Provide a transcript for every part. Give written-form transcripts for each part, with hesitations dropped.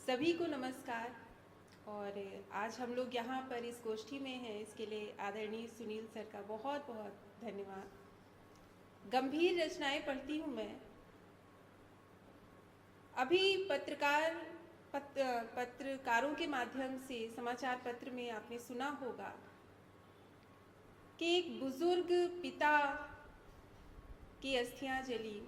सभी को नमस्कार। और आज हम लोग यहाँ पर इस गोष्ठी में हैं, इसके लिए आदरणीय सुनील सर का बहुत बहुत धन्यवाद। गंभीर रचनाएं पढ़ती हूँ मैं। अभी पत्रकारों के माध्यम से समाचार पत्र में आपने सुना होगा कि एक बुजुर्ग पिता की अस्थियां जली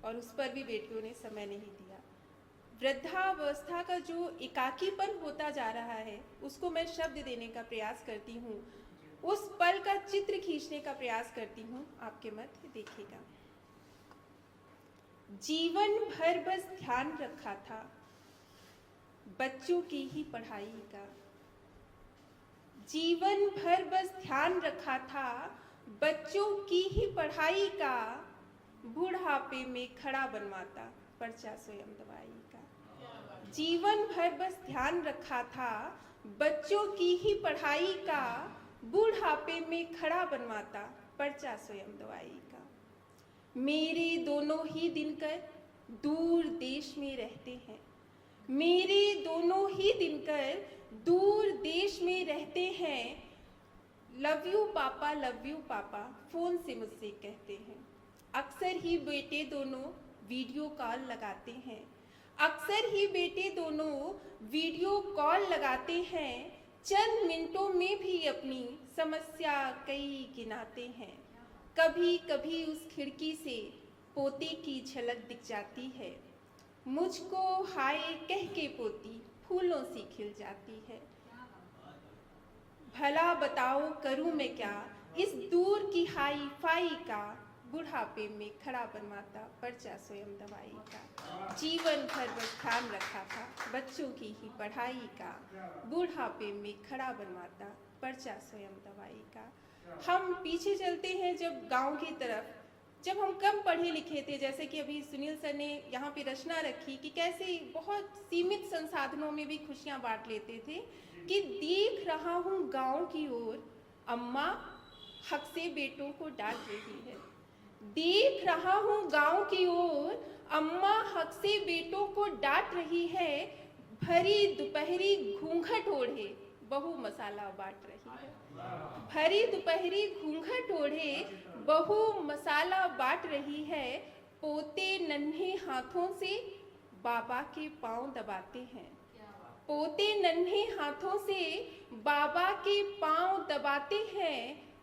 और उस पर भी बेटियों ने समय नहीं दिया। वृद्धावस्था का जो एकाकीपन होता जा रहा है उसको मैं शब्द देने का प्रयास करती हूँ, उस पल का चित्र खींचने का प्रयास करती हूँ। आपके मध्य देखिएगा। जीवन भर बस ध्यान रखा था बच्चों की ही पढ़ाई का। जीवन भर बस ध्यान रखा था बच्चों की ही पढ़ाई का। बुढ़ापे में खड़ा बनवाता पर्चा स्वयं दवाई का। जीवन भर बस ध्यान रखा था बच्चों की ही पढ़ाई का। बुढ़ापे में खड़ा बनवाता पर्चा स्वयं दवाई का। मेरे दोनों ही दिनकर दूर देश में रहते हैं। मेरे दोनों ही दिनकर दूर देश में रहते हैं। लव यू पापा फोन से मुझसे कहते हैं। अक्सर ही बेटे दोनों वीडियो कॉल लगाते हैं। अक्सर ही बेटे दोनों वीडियो कॉल लगाते हैं। चंद मिनटों में भी अपनी समस्या कई गिनाते हैं। कभी कभी उस खिड़की से पोते की झलक दिख जाती है। मुझको हाय कह के पोती फूलों सी खिल जाती है। भला बताओ करूं मैं क्या इस दूर की हाई फाई का। बुढ़ापे में खड़ा बनवाता पर्चा स्वयं दवाई का। जीवन भर बस ध्यान रखा था बच्चों की ही पढ़ाई का। बुढ़ापे में खड़ा बनवाता पर्चा स्वयं दवाई का। हम पीछे चलते हैं जब गांव की तरफ, जब हम कम पढ़े लिखे थे, जैसे कि अभी सुनील सर ने यहाँ पे रचना रखी कि कैसे बहुत सीमित संसाधनों में भी खुशियाँ बांट लेते थे। कि देख रहा हूँ गांव की ओर अम्मा हक से बेटों को डांट रही है। देख रहा हूँ गांव की ओर अम्मा हक से बेटों को डांट रही है। भरी दोपहरी घूंघट ओढ़े बहू मसाला बांट रही है। भरी दोपहरी घूंघट ओढ़े बहू मसाला बांट रही है। पोते नन्हे हाथों से बाबा के पांव दबाते हैं। पोते नन्हे हाथों से बाबा के पांव दबाते हैं।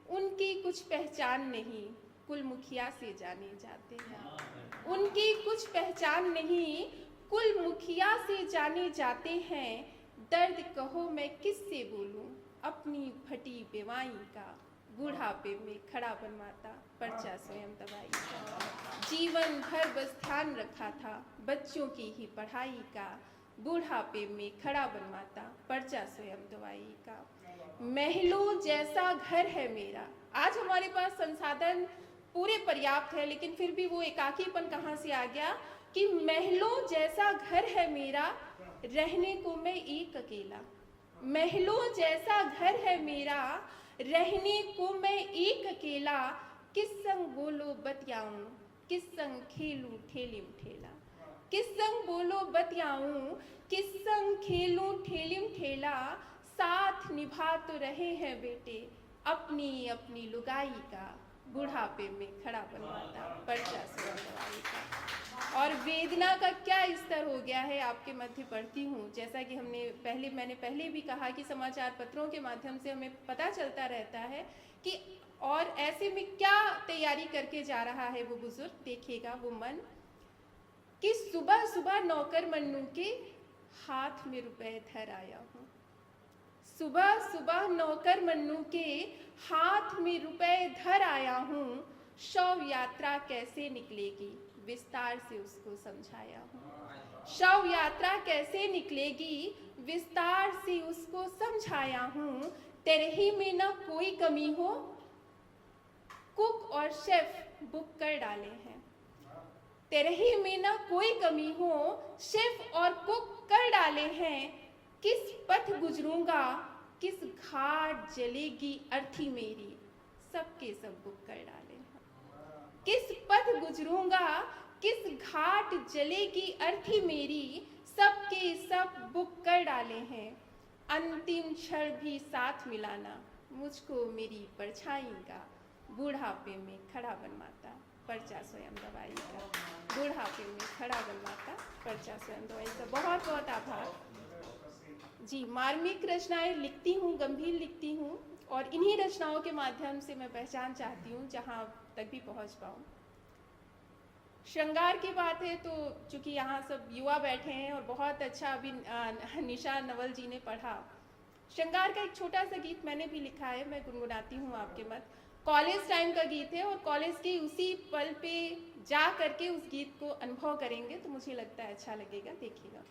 उनकी कुछ पहचान नहीं कुल मुखिया से जाने जाते हैं। उनकी कुछ पहचान नहीं कुल मुखिया से जाने जाते हैं। दर्द कहो मैं किससे बोलूं अपनी फटी बेवाई का। बुढ़ापे में खड़ा बनवाता पर्चा स्वयं दवाई का। जीवन भर बस ध्यान रखा था बच्चों की ही पढ़ाई का। बुढ़ापे में खड़ा बनवाता पर्चा स्वयं दवाई का। महलों जैसा घर है मेरा। आज हमारे पास संसाधन पूरे पर्याप्त है, लेकिन फिर भी वो एकाकीपन कहाँ से आ गया कि महलों जैसा घर है मेरा रहने को मैं एक अकेला। महलों जैसा घर है मेरा रहने को मैं एक अकेला। किस संग बोलो बतियाऊं किस संग खेलूं ठेलिम ठेला। किस संग बोलो बतियाऊं किस संग खेलूं ठेलिम ठेला। साथ निभा तो रहे हैं बेटे अपनी अपनी लुगाई का। बुढ़ापे में खड़ा बनवाता पर्चा स्वयं दवाई का। और वेदना का क्या स्तर हो गया है आपके मध्य पढ़ती हूँ। जैसा कि मैंने पहले भी कहा कि समाचार पत्रों के माध्यम से हमें पता चलता रहता है कि और ऐसे में क्या तैयारी करके जा रहा है वो बुजुर्ग। देखिएगा वो मन कि सुबह सुबह नौकर मन्नू के हाथ में रुपए धर आया हूँ। सुबह सुबह नौकर मन्नू के हाथ में रुपए धर आया हूँ। शव यात्रा कैसे निकलेगी विस्तार से उसको समझाया हूँ। शव यात्रा कैसे निकलेगी विस्तार से उसको समझाया हूँ। तेरे ही में न कोई कमी हो कुक और शेफ बुक कर डाले हैं। तेरे ही में न कोई कमी हो शेफ और कुक कर डाले हैं। किस पथ गुजरूंगा किस घाट जलेगी अर्थी मेरी सबके सब बुक कर डाले हैं। किस पथ गुजरूंगा किस घाट जलेगी अर्थी मेरी सब के सब बुक कर डाले हैं, अंतिम क्षण भी साथ मिलाना मुझको मेरी परछाई का बुढ़ापे में खड़ा बनवाता, पर्चा स्वयं दवाई का। बुढ़ापे में खड़ा बनवाता, पर्चा स्वयं दवाई का। बहुत बहुत आभार जी। मार्मिक रचनाएं लिखती हूँ, गंभीर लिखती हूँ, और इन्हीं रचनाओं के माध्यम से मैं पहचान चाहती हूँ जहाँ तक भी पहुँच पाऊँ। श्रृंगार की बात है तो चूंकि यहाँ सब युवा बैठे हैं और बहुत अच्छा अभी निशा नवल जी ने पढ़ा, श्रृंगार का एक छोटा सा गीत मैंने भी लिखा है, मैं गुनगुनाती हूँ आपके मत। कॉलेज टाइम का गीत है और कॉलेज के उसी पल पे जा करके उस गीत को अनुभव करेंगे तो मुझे लगता है अच्छा लगेगा, देखिएगा।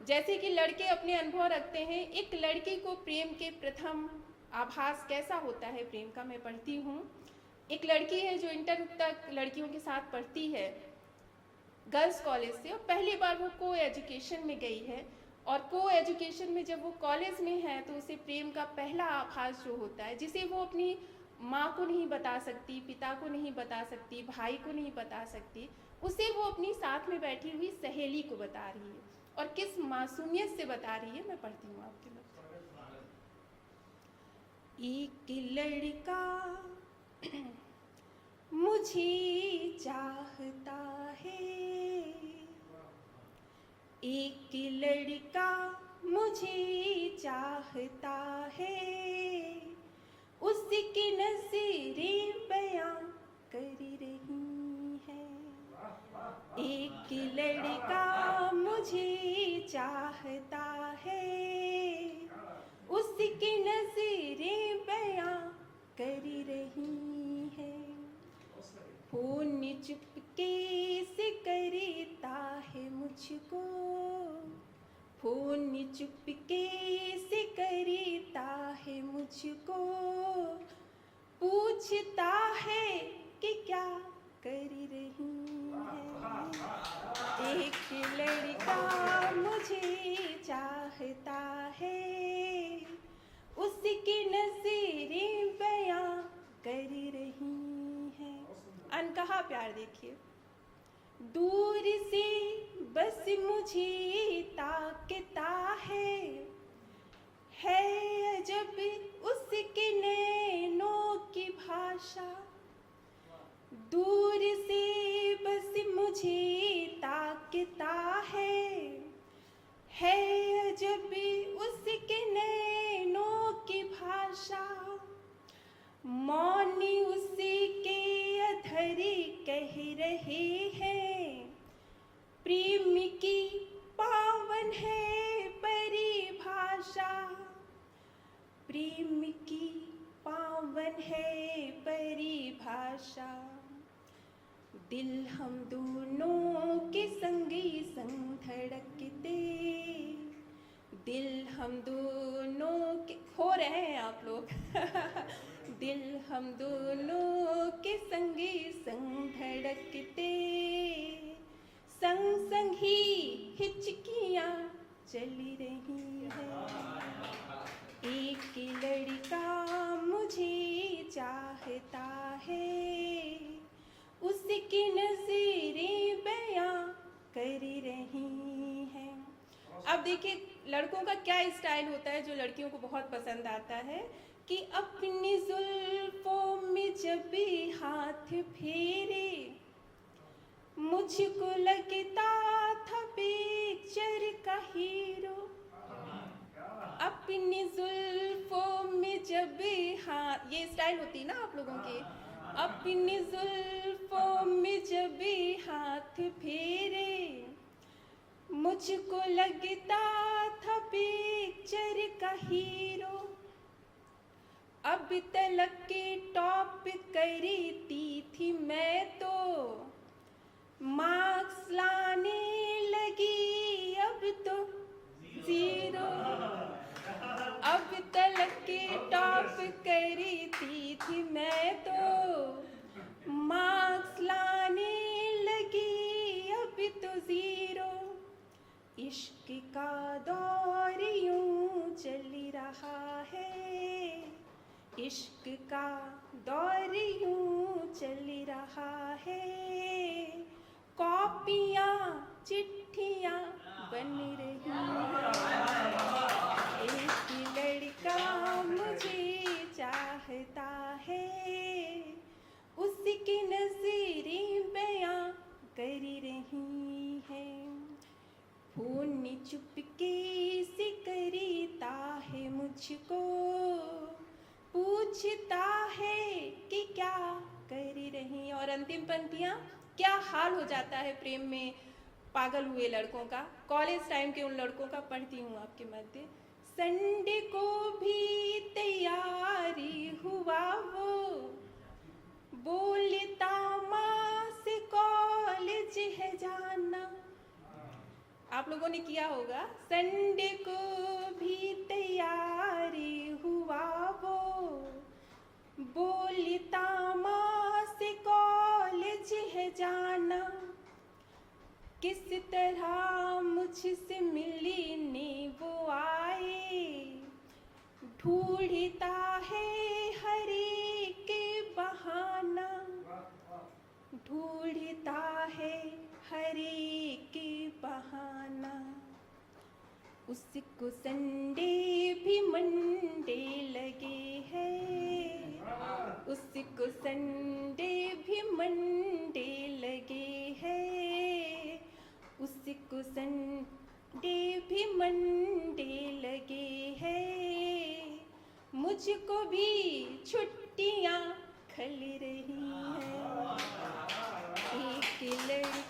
जैसे कि लड़के अपने अनुभव रखते हैं, एक लड़की को प्रेम के प्रथम आभास कैसा होता है प्रेम का, मैं पढ़ती हूँ। एक लड़की है जो इंटर तक लड़कियों के साथ पढ़ती है गर्ल्स कॉलेज से, और पहली बार वो को एजुकेशन में गई है, और को एजुकेशन में जब वो कॉलेज में है तो उसे प्रेम का पहला आभास जो होता है, जिसे वो अपनी माँ को नहीं बता सकती, पिता को नहीं बता सकती, भाई को नहीं बता सकती, उसे वो अपनी साथ में बैठी हुई सहेली को बता रही है। और किस मासूमियत से बता रही है, मैं पढ़ती हूँ आपके लिए। एक लड़का मुझे चाहता है, एक लड़का मुझे चाहता है, उसकी नज़रें बयां कर रही हैं। एक लड़का मुझे चाहता है, उसकी नज़रें बयां कर रही हैं। फोन चुपके से करता है मुझको, फोन चुपके से करता है मुझको, पूछता है कि क्या कर रही है। एक लड़का मुझे चाहता है, उसकी नज़रें बयां कर रही हैं। अनकहा प्यार देखिए। दूर से बस मुझे ताकता है अजब उसके नैनों की भाषा। दूर से बस मुझे ताकता है अजब उसके नैनों की भाषा। मौनी उसके अधर कह रहे हैं, प्रेम की पावन है परिभाषा, प्रेम की पावन है परिभाषा। दिल हम दोनों के संगी संग धड़कते, दिल हम दोनों के, खो रहे हैं आप लोग दिल हम दोनों के संगी संग धड़कते, संग संग ही हिचकियाँ चली रही हैं। एक लड़का मुझे चाहता है, उसकी नज़रें बयां कर रही हैं। अब देखिए लड़कों का क्या स्टाइल होता है जो लड़कियों को बहुत पसंद आता है, कि अपनी जुल्फों में जब भी हाथ फेरे, मुझको लगता था पिक्चर का हीरो। अपनी जुल्फों में जब भी हाथ, ये स्टाइल होती है ना आप लोगों के, अपनी जुल्फों में जब भी हाथ फेरे, मुझको लगता था पिक्चर का हीरो। अब तलक के टॉप करती थी मैं तो, मार्क्स लाने लगी अब तो जीरो। अब तलक के टॉप करती थी मैं तो, मार्क्स लाने लगी अब तो जीरो। इश्क का दौर यूं चल रहा है, इश्क का दौर यूं चल रहा है। कॉपियाँ चिट्ठियाँ अंतिम पंक्तियाँ, क्या हाल हो जाता है प्रेम में पागल हुए लड़कों का, कॉलेज टाइम के उन लड़कों का, पढ़ती हूँ आपके मध्य। संडे को भी तैयारी हुआ वो, बोलता माँ से कॉलेज है जाना। आप लोगों ने किया होगा। संडे को भी तैयारी हुआ वो, बोलता माँ से कॉलेज है जाना। किस तरह मुझसे मिलने वो आए, ढूंढता है हर एक बहाना, ढूंढता है हर एक बहाना। उसको संडे भी मंडे लगे है, उसको संडे भी मंडे लगे है, उसको संडे भी मंडे लगे है। मुझको भी छुट्टियाँ खल रही हैं, एक लड़की